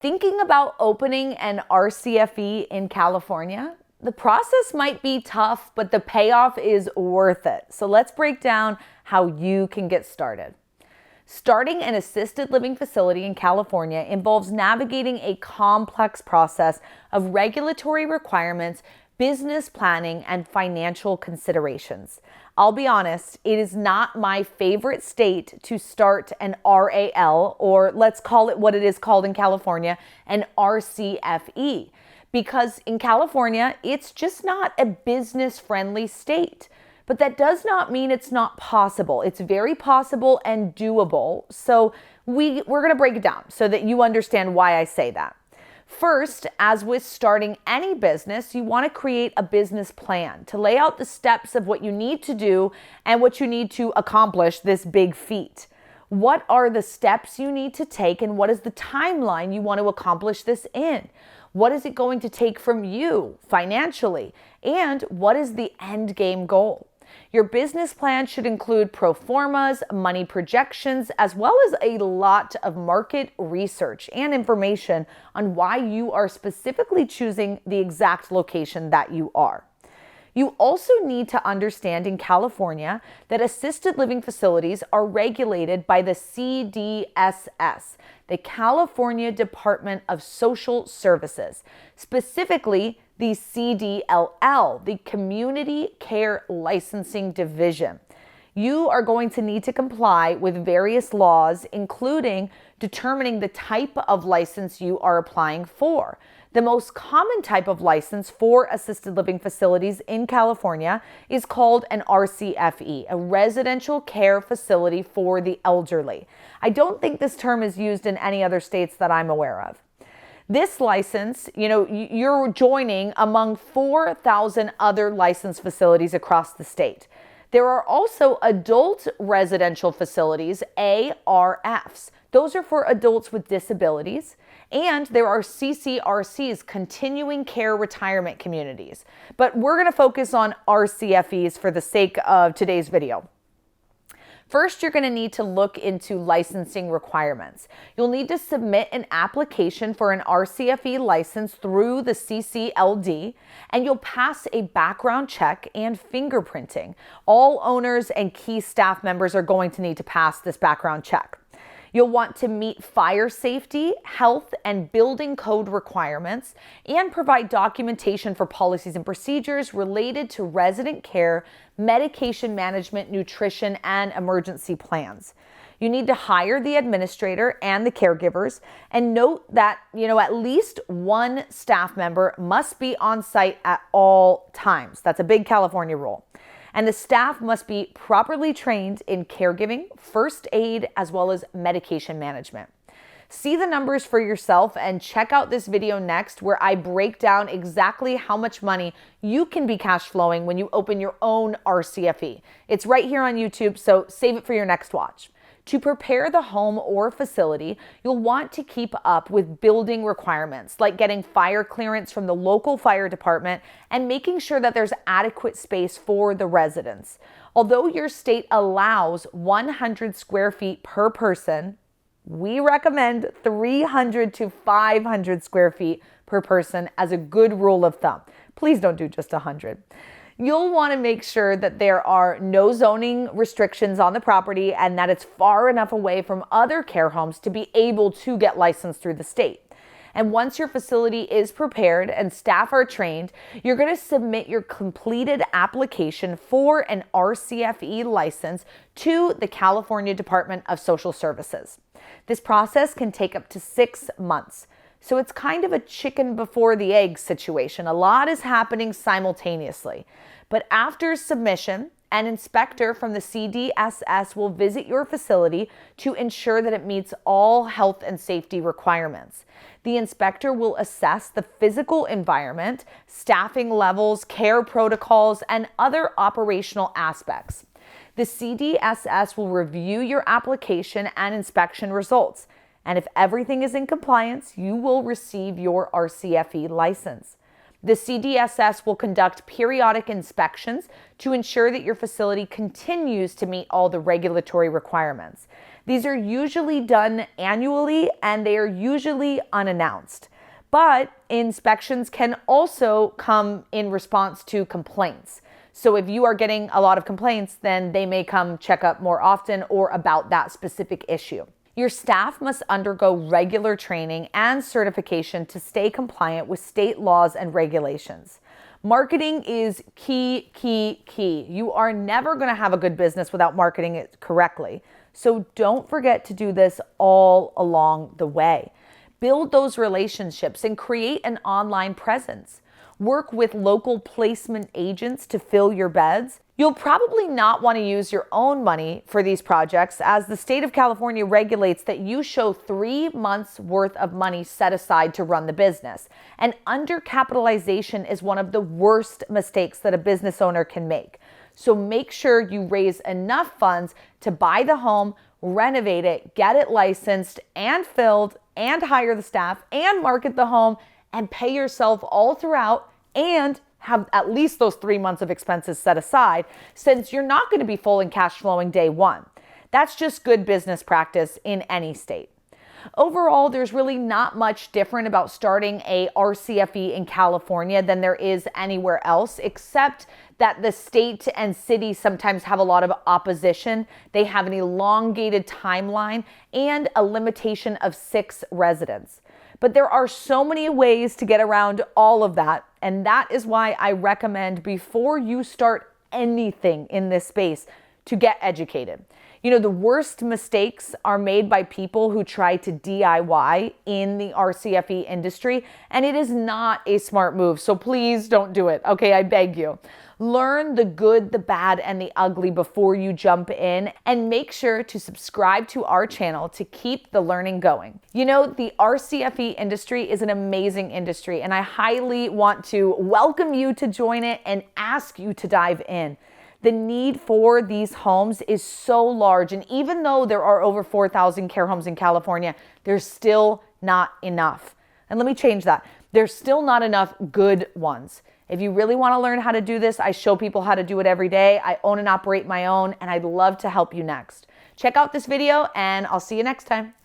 Thinking about opening an RCFE in California? The process might be tough, but the payoff is worth it. So let's break down how you can get started. Starting an assisted living facility in California involves navigating a complex process of regulatory requirements, business planning, and financial considerations. I'll be honest, it is not my favorite state to start an RAL, or let's call it what it is called in California, an RCFE. Because in California, it's just not a business-friendly state. But that does not mean it's not possible. It's very possible and doable. So we're going to break it down so that you understand why I say that. First, as with starting any business, you want to create a business plan to lay out the steps of what you need to do and what you need to accomplish this big feat. What are the steps you need to take, and what is the timeline you want to accomplish this in? What is it going to take from you financially? And what is the end game goal? Your business plan should include pro formas, money projections, as well as a lot of market research and information on why you are specifically choosing the exact location that you are. You also need to understand in California that assisted living facilities are regulated by the CDSS, the California Department of Social Services, specifically the CDLL, the Community Care Licensing Division. You are going to need to comply with various laws, including determining the type of license you are applying for. The most common type of license for assisted living facilities in California is called an RCFE, a residential care facility for the elderly. I don't think this term is used in any other states that I'm aware of. This license, you're joining among 4,000 other licensed facilities across the state. There are also adult residential facilities, ARFs. Those are for adults with disabilities. And there are CCRCs, continuing care retirement communities. But we're going to focus on RCFEs for the sake of today's video. First, you're going to need to look into licensing requirements. You'll need to submit an application for an RCFE license through the CCLD, and you'll pass a background check and fingerprinting. All owners and key staff members are going to need to pass this background check. You'll want to meet fire safety, health, and building code requirements, and provide documentation for policies and procedures related to resident care, medication management, nutrition, and emergency plans. You need to hire the administrator and the caregivers, and note that, at least one staff member must be on site at all times. That's a big California rule. And the staff must be properly trained in caregiving, first aid, as well as medication management. See the numbers for yourself and check out this video next, where I break down exactly how much money you can be cash flowing when you open your own RCFE. It's right here on YouTube, so save it for your next watch. To prepare the home or facility, you'll want to keep up with building requirements, like getting fire clearance from the local fire department and making sure that there's adequate space for the residents. Although your state allows 100 square feet per person, we recommend 300 to 500 square feet per person as a good rule of thumb. Please don't do just 100. You'll want to make sure that there are no zoning restrictions on the property and that it's far enough away from other care homes to be able to get licensed through the state. And once your facility is prepared and staff are trained, you're going to submit your completed application for an RCFE license to the California Department of Social Services. This process can take up to 6 months. So it's kind of a chicken before the egg situation. A lot is happening simultaneously. But after submission, an inspector from the CDSS will visit your facility to ensure that it meets all health and safety requirements. The inspector will assess the physical environment, staffing levels, care protocols, and other operational aspects. The CDSS will review your application and inspection results. And if everything is in compliance, you will receive your RCFE license. The CDSS will conduct periodic inspections to ensure that your facility continues to meet all the regulatory requirements. These are usually done annually and they are usually unannounced. But inspections can also come in response to complaints. So if you are getting a lot of complaints, then they may come check up more often or about that specific issue. Your staff must undergo regular training and certification to stay compliant with state laws and regulations. Marketing is key, key, key. You are never going to have a good business without marketing it correctly. So don't forget to do this all along the way. Build those relationships and create an online presence. Work with local placement agents to fill your beds. You'll probably not want to use your own money for these projects, as the state of California regulates that you show 3 months worth of money set aside to run the business. And undercapitalization is one of the worst mistakes that a business owner can make. So make sure you raise enough funds to buy the home, renovate it, get it licensed and filled, and hire the staff and market the home and pay yourself all throughout, and have at least those 3 months of expenses set aside, since you're not going to be full and cash flowing day one. That's just good business practice in any state. Overall, there's really not much different about starting a RCFE in California than there is anywhere else, except that the state and city sometimes have a lot of opposition. They have an elongated timeline and a limitation of 6 residents. But there are so many ways to get around all of that, and that is why I recommend, before you start anything in this space, to get educated. You know, the worst mistakes are made by people who try to DIY in the RCFE industry, and it is not a smart move. So please don't do it. Okay, I beg you. Learn the good, the bad, and the ugly before you jump in, and make sure to subscribe to our channel to keep the learning going. You know, the RCFE industry is an amazing industry, and I highly want to welcome you to join it and ask you to dive in. The need for these homes is so large, and even though there are over 4,000 care homes in California, there's still not enough. And let me change that. There's still not enough good ones. If you really want to learn how to do this, I show people how to do it every day. I own and operate my own, and I'd love to help you next. Check out this video, and I'll see you next time.